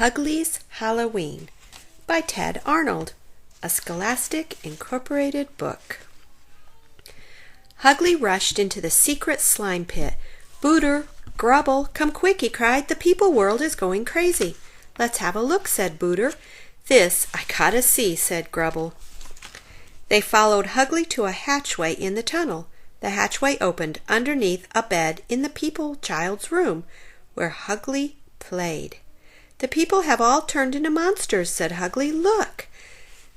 Huggly'S Halloween by Tedd Arnold, a Scholastic Incorporated book. Huggly rushed into the secret slime pit. "Booter, Grubble, come quick," he cried. "The people world is going crazy." "Let's have a look," said Booter. "This I gotta see," said Grubble. They followed Huggly to a hatchway in the tunnel. The hatchway opened underneath a bed in the people child's room, where Huggly played. "The people have all turned into monsters," said Huggly. "Look!"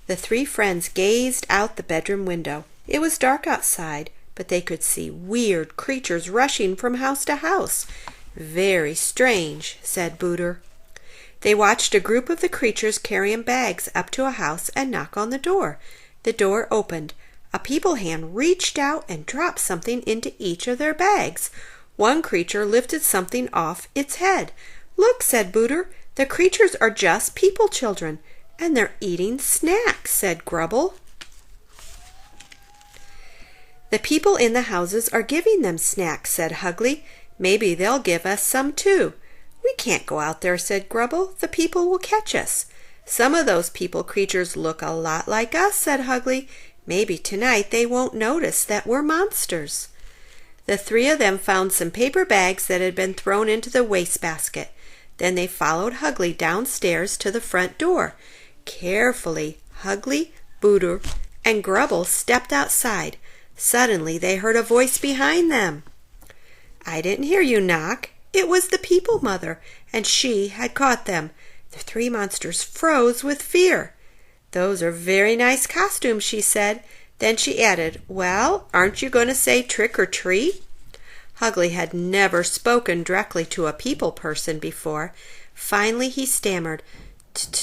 The three friends gazed out the bedroom window. It was dark outside, but they could see weird creatures rushing from house to house. "Very strange," said Booter. They watched a group of the creatures carrying bags up to a house and knock on the door. The door opened. A people hand reached out and dropped something into each of their bags. One creature lifted something off its head. "Look," said Booter, "the creatures are just people children, and they're eating snacks," said Grubble. "The people in the houses are giving them snacks," said Huggly. "Maybe they'll give us some too." "We can't go out there," said Grubble. "The people will catch us." "Some of those people creatures look a lot like us," said Huggly. "Maybe tonight they won't notice that we're monsters." The three of them found some paper bags that had been thrown into the wastebasket. Then they followed Huggly downstairs to the front door. Carefully, Huggly, Booter, and Grubble stepped outside. Suddenly they heard a voice behind them. "I didn't hear you knock." It was the people mother, and she had caught them. The three monsters froze with fear. "Those are very nice costumes," she said. Then she added, "Well, aren't you going to say trick or treat?" Huggly had never spoken directly to a people person before. Finally he stammered,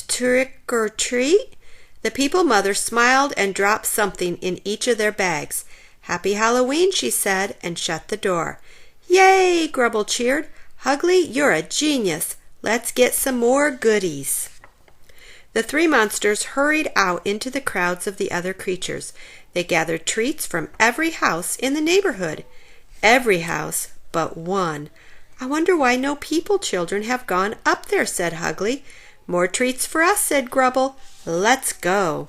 "Trick or treat?" The people mother smiled and dropped something in each of their bags. "Happy Halloween," she said, and shut the door. "Yay!" Grubble cheered. "Huggly, you're a genius. Let's get some more goodies." The three monsters hurried out into the crowds of the other creatures. They gathered treats from every house in the neighborhood. Every house but one. "I wonder why no people children have gone up there," said Huggly. "More treats for us," said Grubble. "Let's go."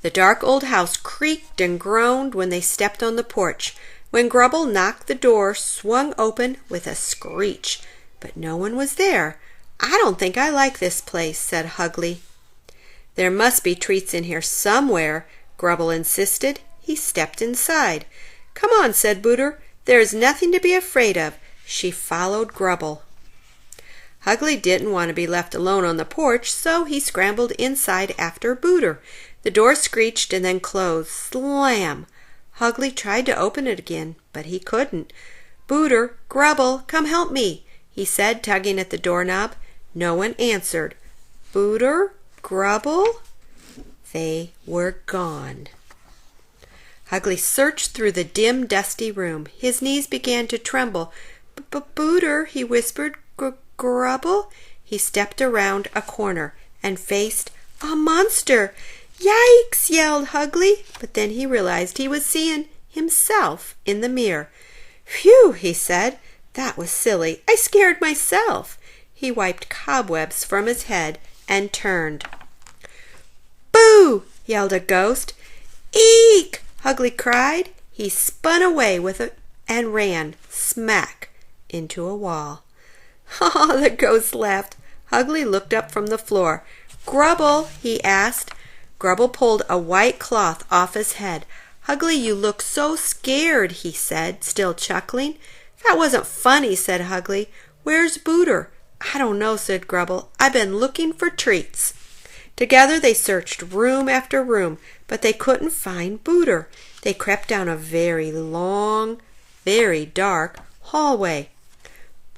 The dark old house creaked and groaned when they stepped on the porch. When Grubble knocked, the door swung open with a screech, but no one was there. "I don't think I like this place," said Huggly. "There must be treats in here somewhere," Grubble insisted. He stepped inside. "Come on," said Booter. "There is nothing to be afraid of." She followed Grubble. Huggly didn't want to be left alone on the porch, so he scrambled inside after Booter. The door screeched and then closed. Slam! Huggly tried to open it again, but he couldn't. "Booter, Grubble, come help me," he said, tugging at the doorknob. No one answered. Booter, Grubble? They were gone. Huggly searched through the dim, dusty room. His knees began to tremble. "Booter," he whispered. "Grubble?" He stepped around a corner and faced a monster. "Yikes!" yelled Huggly, but then he realized he was seeing himself in the mirror. "Phew!" he said. "That was silly. I scared myself." He wiped cobwebs from his head and turned. "Boo!" yelled a ghost. "Eek!" Huggly cried. He spun away with it and ran smack into a wall. "Oh," the ghost laughed. Huggly looked up from the floor. "Grubble?" he asked. Grubble pulled a white cloth off his head. "Huggly, you look so scared," he said, still chuckling. "That wasn't funny," said Huggly. "Where's Booter?" "I don't know," said Grubble. "I've been looking for treats." Together they searched room after room, but they couldn't find Booter. They crept down a very long, very dark hallway.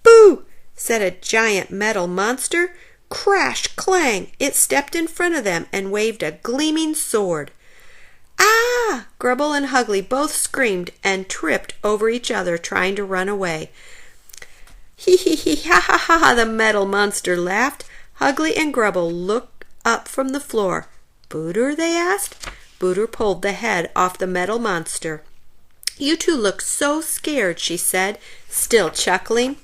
"Boo!" said a giant metal monster. Crash, clang! It stepped in front of them and waved a gleaming sword. "Ah!" Grubble and Huggly both screamed and tripped over each other trying to run away. "Hee hee hee, ha ha ha!" the metal monster laughed. Huggly and Grubble looked up from the floor. "Booter?" they asked. Booter pulled the head off the metal monster. "You two look so scared," she said, still chuckling.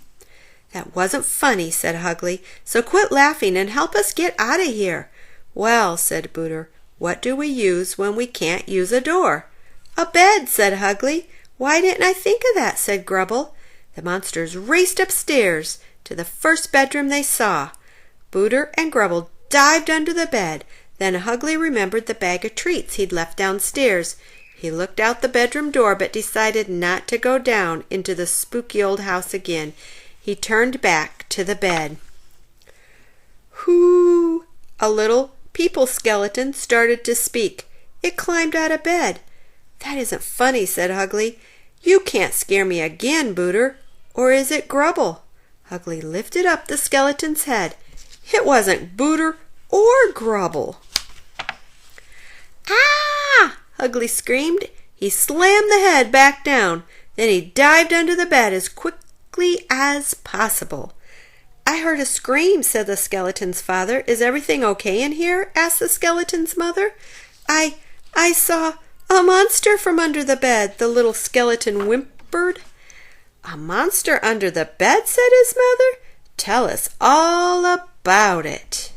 That wasn't funny, said Huggly, so quit laughing and help us get out of here. Well, said Booter, what do we use when we can't use a door? A bed, said Huggly. Why didn't I think of that, said Grubble. The monsters raced upstairs to the first bedroom they saw. Booter and Grubble dived under the bed. Then Huggly remembered the bag of treats he'd left downstairs. He looked out the bedroom door but decided not to go down into the spooky old house again. He turned back to the bed. Whoo! A little people skeleton started to speak. It climbed out of bed. That isn't funny, said Huggly. You can't scare me again, Booter. Or is it Grubble? Huggly lifted up the skeleton's head. It wasn't Booter or Grubble. Ah! Huggly screamed. He slammed the head back down. Then he dived under the bed as quickly as possible. I heard a scream, said the skeleton's father. Is everything okay in here? Asked the skeleton's mother. I saw a monster from under the bed, the little skeleton whimpered. A monster under the bed, said his mother. Tell us all about it.